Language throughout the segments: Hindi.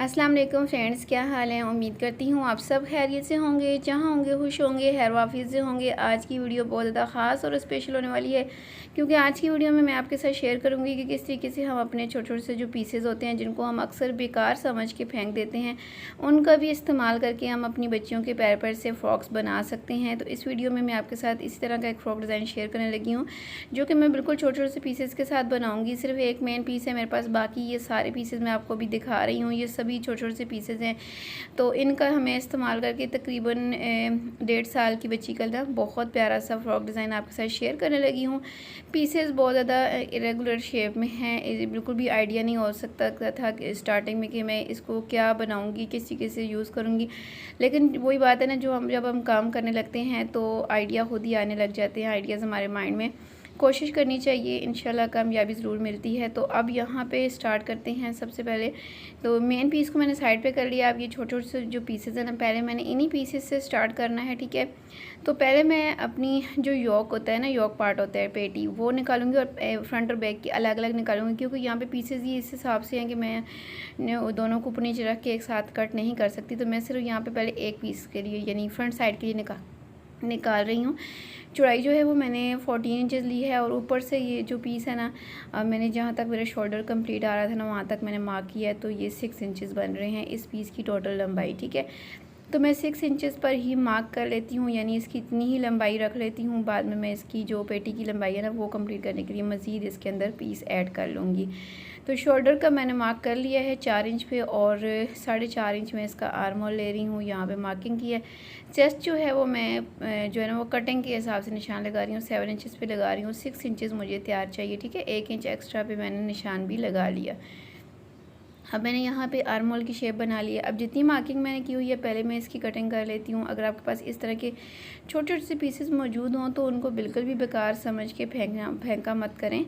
अस्सलाम वालेकुम फ्रेंड्स, क्या हाल है। उम्मीद करती हूँ आप सब खैरियत से होंगे, जहाँ होंगे खुश होंगे, खैर वाफिज़ से होंगे। आज की वीडियो बहुत ज़्यादा ख़ास और स्पेशल होने वाली है, क्योंकि आज की वीडियो में मैं आपके साथ शेयर करूँगी कि किस तरीके से हम अपने छोटे छोटे से जो पीसेस होते हैं, जिनको हम अक्सर बेकार समझ के फेंक देते हैं, उनका भी इस्तेमाल करके हम अपनी बच्चियों के पैर पर से फ़्रॉक्स बना सकते हैं। तो इस वीडियो में मैं आपके साथ इसी तरह का एक फ़्रॉक डिज़ाइन शेयर करने लगी हूँ, जो कि मैं बिल्कुल छोटे छोटे से पीसेस के साथ बनाऊँगी। सिर्फ एक मेन पीस है मेरे पास, बाकी ये सारे पीसेस मैं आपको अभी दिखा रही हूँ, ये सभी छोटे छोटे से पीसेस हैं। तो इनका हमें इस्तेमाल करके तकरीबन 1.5 साल की बच्ची का ना बहुत प्यारा सा फ्रॉक डिज़ाइन आपके साथ शेयर करने लगी हूँ। पीसेस बहुत ज़्यादा इरेगुलर शेप में हैं, बिल्कुल भी आइडिया नहीं हो सकता था कि स्टार्टिंग में कि मैं इसको क्या बनाऊँगी, किस तरीके से यूज़ करूँगी। लेकिन वही बात है ना, जब हम काम करने लगते हैं तो आइडिया खुद ही आने लग जाते हैं, आइडियाज़ हमारे माइंड में। कोशिश करनी चाहिए, इंशाल्लाह कामयाबी ज़रूर मिलती है। तो अब यहाँ पे स्टार्ट करते हैं। सबसे पहले तो मेन पीस को मैंने साइड पे कर लिया। अब ये छोटे छोटे से जो पीसेस हैं ना, पहले मैंने इन्हीं पीसेस से स्टार्ट करना है, ठीक है। तो पहले मैं अपनी जो योक होता है ना, योक पार्ट होता है पेटी, वो निकालूंगी और फ्रंट और बैक की अलग अलग निकालूंगी, क्योंकि यहाँ पे पीसेस ही इस हिसाब से हैं कि मैं दोनों को ऊपर नीचे रख के एक साथ कट नहीं कर सकती। तो मैं सिर्फ यहाँ पे पहले एक पीस के लिए यानी फ्रंट साइड के लिए निकाल रही हूँ। चौड़ाई जो है वो मैंने 14 इंचज़ ली है, और ऊपर से ये जो पीस है ना, मैंने जहाँ तक मेरा शोल्डर कंप्लीट आ रहा था ना, वहाँ तक मैंने मार्क किया है। तो ये 6 इंचज़ बन रहे हैं इस पीस की टोटल लंबाई, ठीक है। तो मैं 6 इंचज़ पर ही मार्क कर लेती हूँ, यानी इसकी इतनी ही लंबाई रख लेती हूँ। बाद में मैं इसकी जो पेटी की लंबाई है ना, वो कंप्लीट करने के लिए मज़ीद इसके अंदर पीस ऐड कर लूँगी। तो शोल्डर का मैंने मार्क कर लिया है 4 इंच पे, और 4.5 इंच में इसका आर्म होल ले रही हूँ, यहाँ पे मार्किंग की है। चेस्ट जो है वो मैं जो है ना वो कटिंग के हिसाब से निशान लगा रही हूँ, 7 इंचज़ पे लगा रही हूँ। 6 इंचज़ मुझे तैयार चाहिए, ठीक है। 1 इंच एक्स्ट्रा पे मैंने निशान भी लगा लिया। अब मैंने यहाँ पे आर्म होल की शेप बना ली है। अब जितनी मार्किंग मैंने की हुई है, पहले मैं इसकी कटिंग कर लेती हूँ। अगर आपके पास इस तरह के छोटे छोटे से पीसेस मौजूद हों तो उनको बिल्कुल भी बेकार समझ के फेंका मत करें,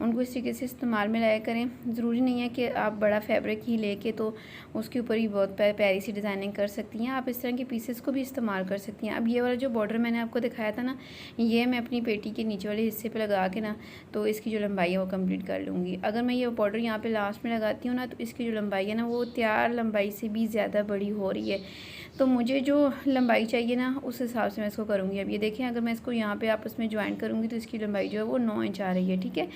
उनको इस तरीके से इस्तेमाल में लाया करें। ज़रूरी नहीं है कि आप बड़ा फैब्रिक ही लेके तो उसके ऊपर ही बहुत प्यारी सी डिज़ाइनिंग कर सकती हैं। आप इस तरह के पीसेस को भी इस्तेमाल कर सकती हैं। अब ये वाला जो बॉर्डर मैंने आपको दिखाया था ना, ये मैं अपनी पेटी के नीचे वाले हिस्से पर लगा के ना, तो इसकी जो लंबाई है वो कम्प्लीट कर लूँगी। अगर मैं ये बॉर्डर यहाँ पर लास्ट में लगाती हूँ ना, तो इसकी जो लंबाई है ना, वो तैयार लंबाई से भी ज़्यादा बड़ी हो रही है। तो मुझे जो लंबाई चाहिए ना, उस हिसाब से मैं इसको करूँगी। अब ये देखें, अगर मैं इसको यहाँ पे आपस में ज्वाइन करूँगी तो इसकी लंबाई जो है वो 9 इंच आ रही है, ठीक है।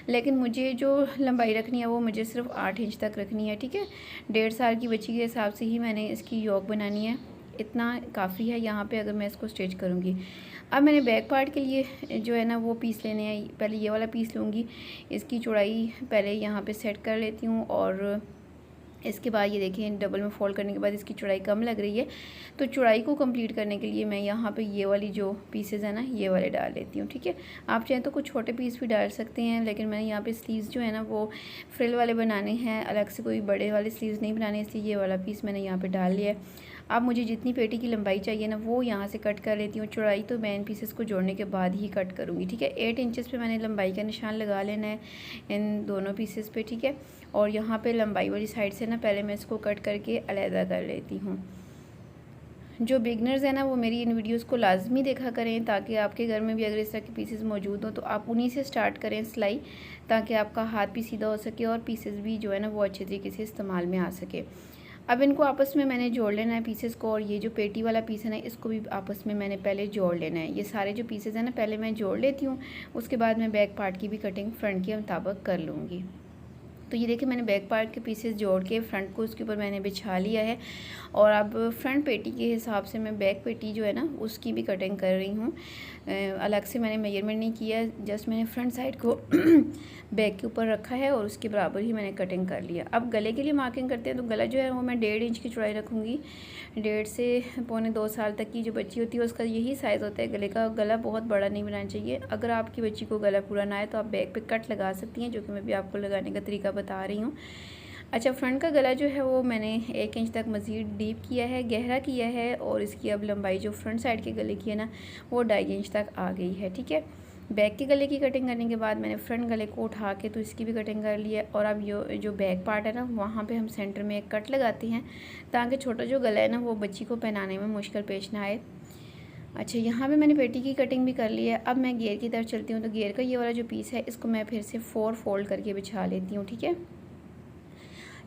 लेकिन मुझे जो लंबाई रखनी है वो मुझे सिर्फ 8 इंच तक रखनी है, ठीक है। 1.5 साल की बच्ची के हिसाब से ही मैंने इसकी योक बनानी है, इतना काफ़ी है यहाँ पे अगर मैं इसको स्टिच करूँगी। अब मैंने बैक पार्ट के लिए जो है ना वो पीस लेने हैं। पहले ये वाला पीस लूँगी, इसकी चौड़ाई पहले यहाँ पे सेट कर लेती हूँ, और इसके बाद ये देखिए डबल में फोल्ड करने के बाद इसकी चौड़ाई कम लग रही है। तो चौड़ाई को कंप्लीट करने के लिए मैं यहाँ पे ये वाली जो पीसेस है ना, ये वाले डाल लेती हूँ, ठीक है। आप चाहें तो कुछ छोटे पीस भी डाल सकते हैं, लेकिन मैंने यहाँ पे स्लीव्स जो है ना वो फ्रिल वाले बनाने हैं, अलग से कोई बड़े वाले स्लीव्स नहीं बनाने, इसलिए ये वाला पीस मैंने यहाँ पर डाल लिया है। अब मुझे जितनी पेटी की लंबाई चाहिए ना, वो यहाँ से कट कर लेती हूँ। चौड़ाई तो मैं इन पीसेस को जोड़ने के बाद ही कट करूँगी, ठीक है। 8 इंचज़ पे मैंने लंबाई का निशान लगा लेना है इन दोनों पीसेस पे, ठीक है। और यहाँ पे लंबाई वाली साइड से ना पहले मैं इसको कट करके अलहदा कर लेती हूँ। जो बिगनर्स हैं ना, वो मेरी इन वीडियोस को लाजमी देखा करें, ताकि आपके घर में भी अगर इस तरह के पीसेस मौजूद हों तो आप उन्हीं से स्टार्ट करें सिलाई, ताकि आपका हाथ भी सीधा हो सके और पीसेस भी जो है ना वो अच्छे तरीके से इस्तेमाल में आ सके। अब इनको आपस में मैंने जोड़ लेना है पीसेस को, और ये जो पेटी वाला पीस है ना, इसको भी आपस में मैंने पहले जोड़ लेना है। ये सारे जो पीसेस हैं ना पहले मैं जोड़ लेती हूँ, उसके बाद मैं बैक पार्ट की भी कटिंग फ्रंट के मुताबिक कर लूँगी। तो ये देखिए मैंने बैक पार्ट के पीसेस जोड़ के फ्रंट को उसके ऊपर मैंने बिछा लिया है, और अब फ्रंट पेटी के हिसाब से मैं बैक पेटी जो है ना उसकी भी कटिंग कर रही हूँ। अलग से मैंने मेजरमेंट नहीं किया, जस्ट मैंने फ्रंट साइड को बैक के ऊपर रखा है और उसके बराबर ही मैंने कटिंग कर लिया। अब गले के लिए मार्किंग करते हैं। तो गला जो है वो मैं 1.5 इंच की चौड़ाई रखूँगी। 1.5 से 1.25 साल तक की जो बच्ची होती है उसका यही साइज़ होता है गले का। गला बहुत बड़ा नहीं बनाना चाहिए। अगर आपकी बच्ची को गला पूरा ना आए तो आप बैक पे कट लगा सकती हैं, जो कि मैं भी आपको लगाने का तरीका बता रही हूँ। अच्छा, फ्रंट का गला जो है वो मैंने 1 इंच तक मज़ीद डीप किया है, गहरा किया है, और इसकी अब लंबाई जो फ्रंट साइड के गले की है ना, वो 2.5 इंच तक आ गई है, ठीक है। बैक के गले की कटिंग करने के बाद मैंने फ्रंट गले को उठा के तो इसकी भी कटिंग कर ली है। और अब जो बैक पार्ट है ना, वहाँ पे हम सेंटर में एक कट लगाते हैं, ताकि छोटा जो गला है ना वो बच्ची को पहनाने में मुश्किल पेश ना आए। अच्छा, यहाँ पे मैंने पेटी की कटिंग भी कर ली है। अब मैं घेर की तरफ चलती हूँ। तो घेर का ये वाला जो पीस है, इसको मैं फिर से 4 फोल्ड करके बिछा लेती हूँ, ठीक है।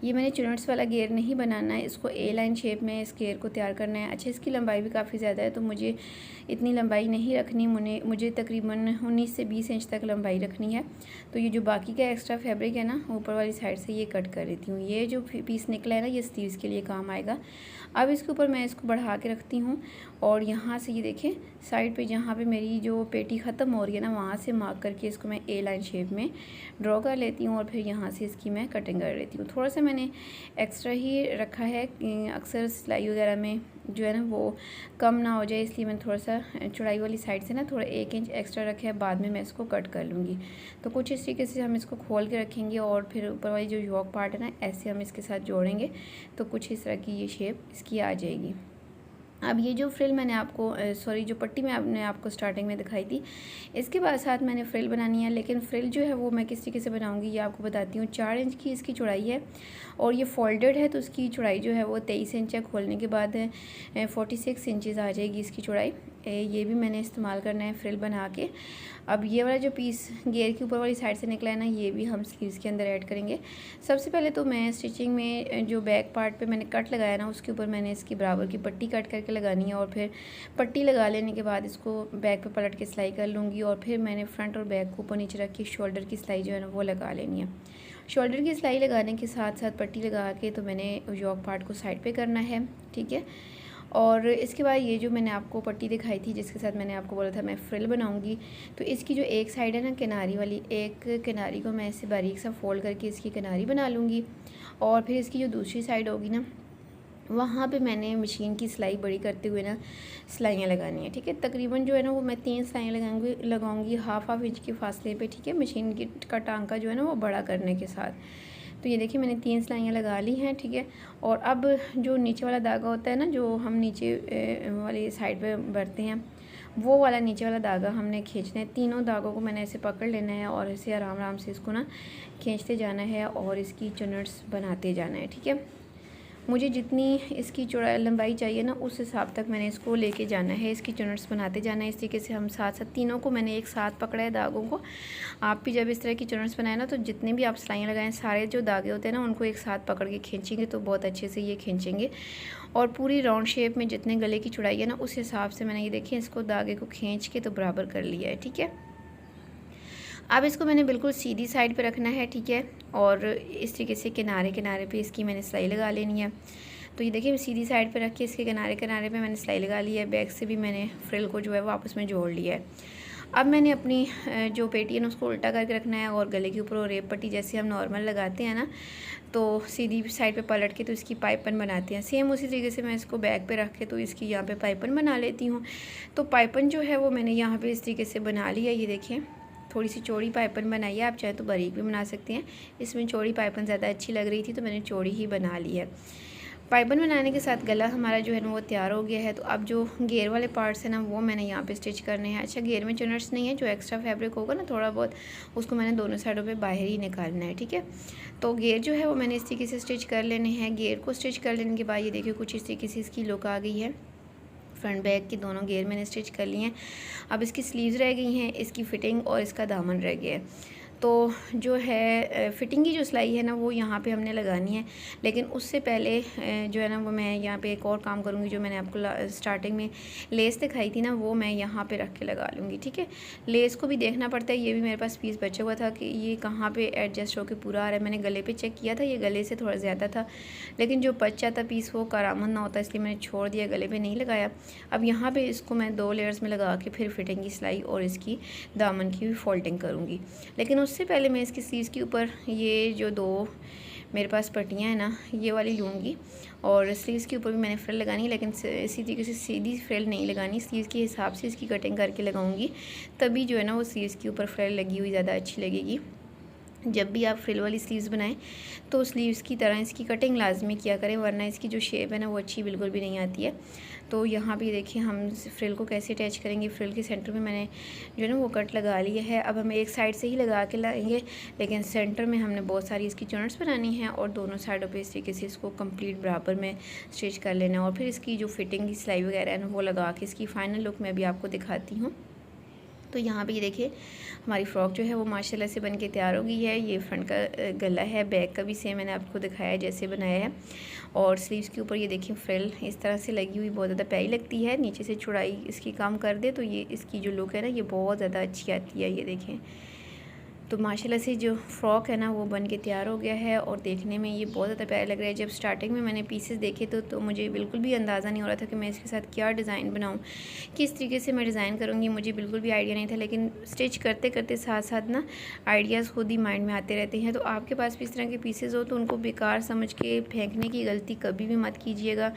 ये मैंने चुनट्स वाला घेर नहीं बनाना है, इसको ए लाइन शेप में इस घेर को तैयार करना है। अच्छा, इसकी लंबाई भी काफ़ी ज़्यादा है तो मुझे इतनी लंबाई नहीं रखनी, मुझे तकरीबन 19 से 20 इंच तक लंबाई रखनी है। तो ये जो बाकी का एक्स्ट्रा फैब्रिक है ना, ऊपर वाली साइड से ये कट कर देती हूँ। ये जो पीस निकला है ना, ये स्लीव्स के लिए काम आएगा। अब इसके ऊपर मैं इसको बढ़ा के रखती हूँ और यहाँ से ये देखें साइड पे जहाँ पे मेरी जो पेटी ख़त्म हो रही है ना, वहाँ से मार्क करके इसको मैं ए लाइन शेप में ड्रॉ कर लेती हूँ और फिर यहाँ से इसकी मैं कटिंग कर लेती हूँ। थोड़ा सा मैंने एक्स्ट्रा ही रखा है, अक्सर सिलाई वगैरह में जो है ना वो कम ना हो जाए, इसलिए मैंने थोड़ा सा चौड़ाई वाली साइड से ना थोड़ा 1 इंच एक्स्ट्रा रखा है। बाद में मैं इसको कट कर लूँगी। तो कुछ इस तरीके से हम इसको खोल के रखेंगे और फिर ऊपर वाली जो योक पार्ट है ना, ऐसे हम इसके साथ जोड़ेंगे तो कुछ इस तरह की ये शेप इसकी आ जाएगी। अब ये जो फ्रिल मैंने आपको जो पट्टी मैंने आपको स्टार्टिंग में दिखाई थी, इसके बाद साथ मैंने फ्रिल बनानी है। लेकिन फ्रिल जो है वो मैं किस तरीके से बनाऊंगी ये आपको बताती हूँ। 4 इंच की इसकी चौड़ाई है और ये फोल्डेड है तो उसकी चौड़ाई जो है वो 23 इंच है। खोलने के बाद 46 इंचज़ आ जाएगी इसकी चौड़ाई। ये भी मैंने इस्तेमाल करना है फ्रिल बना के। अब ये वाला जो पीस घेर के ऊपर वाली साइड से निकला है ना, ये भी हम स्लीव्स के अंदर ऐड करेंगे। सबसे पहले तो मैं स्टिचिंग में जो बैक पार्ट पे मैंने कट लगाया ना, उसके ऊपर मैंने इसकी बराबर की पट्टी कट करके लगानी है और फिर पट्टी लगा लेने के बाद इसको बैक पे पलट के सिलाई कर लूँगी और फिर मैंने फ्रंट और बैक को ऊपर नीचे रख के शोल्डर की सिलाई जो है ना वो लगा लेनी है। शोल्डर की सिलाई लगाने के साथ साथ पट्टी लगा के तो मैंने योक पार्ट को साइड पे करना है, ठीक है। और इसके बाद ये जो मैंने आपको पट्टी दिखाई थी जिसके साथ मैंने आपको बोला था मैं फ्रिल बनाऊंगी, तो इसकी जो एक साइड है ना किनारी वाली, एक किनारी को मैं ऐसे बारीक सा फोल्ड करके इसकी किनारी बना लूँगी और फिर इसकी जो दूसरी साइड होगी ना, वहाँ पे मैंने मशीन की सिलाई बड़ी करते हुए ना सिलाइयाँ लगानी है, ठीक है। तकरीबन जो है ना वो मैं 3 सिलाइयाँ लगाऊंगी हाफ इंच के फासले पे, ठीक है, मशीन की का टांका जो है ना वो बड़ा करने के साथ। तो ये देखिए मैंने 3 सिलाइयाँ लगा ली हैं, ठीक है। और अब जो नीचे वाला धागा होता है ना, जो हम नीचे वाली साइड पे भरते हैं, वो वाला नीचे वाला धागा हमने खींचना है। तीनों धागों को मैंने ऐसे पकड़ लेना है और ऐसे आराम आराम से इसको ना खींचते जाना है और इसकी चुनट्स बनाते जाना है, ठीक है। मुझे जितनी इसकी चौड़ाई लंबाई चाहिए ना, उस हिसाब तक मैंने इसको लेके जाना है, इसकी चुनट्स बनाते जाना है। इस तरीके से हम साथ साथ तीनों को मैंने एक साथ पकड़ा है धागों को। आप भी जब इस तरह की चुनट्स बनाए ना, तो जितने भी आप सिलाइयाँ लगाएं, सारे जो धागे होते हैं ना उनको एक साथ पकड़ के खींचेंगे तो बहुत अच्छे से ये खींचेंगे। और पूरी राउंड शेप में जितने गले की चौड़ाई है ना, उस हिसाब से मैंने ये देखिए इसको धागे को खींच के तो बराबर कर लिया है, ठीक है। अब इसको मैंने बिल्कुल सीधी साइड पे रखना है, ठीक है। और इस तरीके से किनारे किनारे पे इसकी मैंने सिलाई लगा लेनी है। तो ये देखिए सीधी साइड पे रख के इसके किनारे किनारे पे मैंने सिलाई लगा ली है। बैक से भी मैंने फ्रिल को जो है वो आपस में जोड़ लिया है। अब मैंने अपनी जो पेटी है ना उसको उल्टा करके रखना है और गले के ऊपर और रेप पट्टी जैसे हम नॉर्मल लगाते हैं ना, तो सीधी साइड पे पलट के तो इसकी पाइपन बनाते हैं। सेम उसी तरीके से मैं इसको बैक पे रख के तो इसकी यहाँ पे पाइपन बना लेती हूँ। तो पाइपन जो है वो मैंने यहाँ पे इस तरीके से बना लिया। ये देखिए थोड़ी सी चौड़ी पाइपन बनाई है, आप चाहे तो बारीक भी बना सकते हैं। इसमें चौड़ी पाइपन ज़्यादा अच्छी लग रही थी तो मैंने चौड़ी ही बना ली है। पाइपन बनाने के साथ गला हमारा जो है ना वो तैयार हो गया है। तो अब जो घेर वाले पार्ट्स हैं ना वो मैंने यहाँ पे स्टिच करने हैं। अच्छा, घेर में चुनट्स नहीं है, जो एक्स्ट्रा फैब्रिक होगा ना थोड़ा बहुत, उसको मैंने दोनों साइडों पे बाहर ही निकालना है, ठीक है। तो घेर जो है वो मैंने इस तरीके से स्टिच कर लेने हैं। घेर को स्टिच कर लेने के बाद ये देखिए कुछ इस तरीके से इसकी लुक आ गई है। फ्रंट बैक की दोनों घेर मैंने स्टिच कर लिए हैं। अब इसकी स्लीव्स रह गई हैं, इसकी फ़िटिंग और इसका दामन रह गया है। तो जो है फ़िटिंग की जो सिलाई है ना वो यहाँ पे हमने लगानी है। लेकिन उससे पहले जो है ना वो मैं यहाँ पे एक और काम करूँगी। जो मैंने आपको स्टार्टिंग में लेस दिखाई थी ना, वो मैं यहाँ पे रख के लगा लूँगी, ठीक है। लेस को भी देखना पड़ता है। ये भी मेरे पास पीस बचा हुआ था कि ये कहाँ पे एडजस्ट होकर पूरा आ रहा है। मैंने गले पे चेक किया था, ये गले से थोड़ा ज़्यादा था, लेकिन जो बचा था पीस वो करामद ना होता, इसलिए मैंने छोड़ दिया, गले पे नहीं लगाया। अब यहाँ पे इसको मैं 2 लेयर्स में लगा के फिर फिटिंग की सिलाई और इसकी दामन की भी फोल्डिंग करूँगी। लेकिन उससे पहले मैं इसकी स्लीव्स के ऊपर ये जो 2 मेरे पास पट्टियाँ हैं ना, ये वाली लूँगी और स्लीव्स के ऊपर भी मैंने फ्रिल लगानी है। लेकिन इसी तरीके से सीधी फ्रिल नहीं लगानी, स्लीव्स के हिसाब से इसकी कटिंग करके लगाऊंगी, तभी जो है ना वो स्लीव्स के ऊपर फ्रिल लगी हुई ज़्यादा अच्छी लगेगी। जब भी आप फ्रिल वाली स्लीव्स बनाएं तो स्लीव्स की तरह इसकी कटिंग लाजमी किया करें, वरना इसकी जो शेप है ना वो अच्छी बिल्कुल भी नहीं आती है। तो यहाँ भी देखिए हम फ्रिल को कैसे अटैच करेंगे। फ्रिल के सेंटर में मैंने जो है ना वो कट लगा लिया है। अब हमें एक साइड से ही लगा के लाएंगे, लेकिन सेंटर में हमने बहुत सारी इसकी चुनट्स बनानी है और दोनों साइडों पे इस तरीके से इसको कंप्लीट बराबर में स्टिच कर लेना है। और फिर इसकी जो फिटिंग की सिलाई वगैरह है ना वो लगा के इसकी फ़ाइनल लुक मैं भी आपको दिखाती हूँ। तो तो यहाँ पे ये देखिए हमारी फ़्रॉक जो है वो माशाल्लाह से बन के तैयार हो गई है। ये फ्रंट का गला है, बैक का भी सेम मैंने आपको दिखाया है जैसे बनाया है। और स्लीव्स के ऊपर ये देखिए फ्रिल इस तरह से लगी हुई बहुत ज़्यादा प्यारी लगती है। नीचे से चौड़ाई इसकी कम कर दे तो ये इसकी जो लुक है ना ये बहुत ज़्यादा अच्छी आती है। ये देखें तो माशाल्लाह से जो फ़्रॉक है ना वो बन के तैयार हो गया है और देखने में ये बहुत ज़्यादा प्यारा लग रहा है। जब स्टार्टिंग में मैंने पीसेस देखे तो मुझे बिल्कुल भी अंदाज़ा नहीं हो रहा था कि मैं इसके साथ क्या डिज़ाइन बनाऊँ, किस तरीके से मैं डिज़ाइन करूँगी, मुझे बिल्कुल भी आइडिया नहीं था। लेकिन स्टिच करते करते साथ साथ ना आइडियाज़ खुद ही माइंड में आते रहते हैं। तो आपके पास भी इस तरह के पीसेस हो तो उनको बेकार समझ के फेंकने की गलती कभी भी मत कीजिएगा,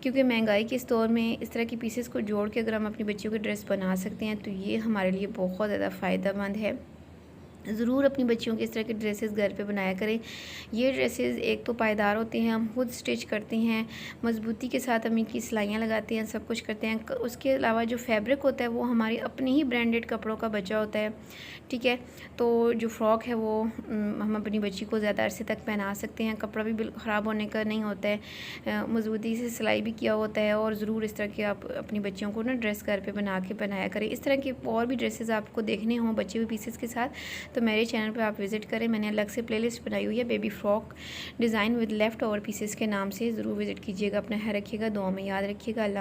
क्योंकि महंगाई के इस दौर में इस तरह की पीसेस को जोड़ के अगर हम अपनी बच्चियों की ड्रेस बना सकते हैं तो ये हमारे लिए बहुत ज़्यादा फ़ायदेमंद है। ज़रूर अपनी बच्चियों के इस तरह के ड्रेसेस घर पे बनाया करें। ये ड्रेसेस एक तो पायदार होते हैं, हम खुद स्टिच करते हैं, मज़बूती के साथ हम इनकी सिलाइयाँ लगाते हैं, सब कुछ करते हैं। उसके अलावा जो फैब्रिक होता है वो हमारे अपने ही ब्रांडेड कपड़ों का बचा होता है, ठीक है। तो जो फ़्रॉक है वो हम अपनी बच्ची को ज़्यादा अरसे तक पहना सकते हैं, कपड़ा भी बिल्कुल ख़राब होने का नहीं होता है, मज़बूती से सिलाई भी किया होता है। और ज़रूर इस तरह के आप अपनी बच्चियों को ना ड्रेस घर पे बना के पहनाया करें। इस तरह के और भी ड्रेसेस आपको देखने हों बचे हुए पीसेस के साथ तो मेरे चैनल पे आप विज़िट करें। मैंने अलग से प्लेलिस्ट बनाई हुई है baby frock design with left over pieces के नाम से, ज़रूर विज़िट कीजिएगा। अपना ख्याल रखिएगा, दुआ में याद रखिएगा। अल्लाह।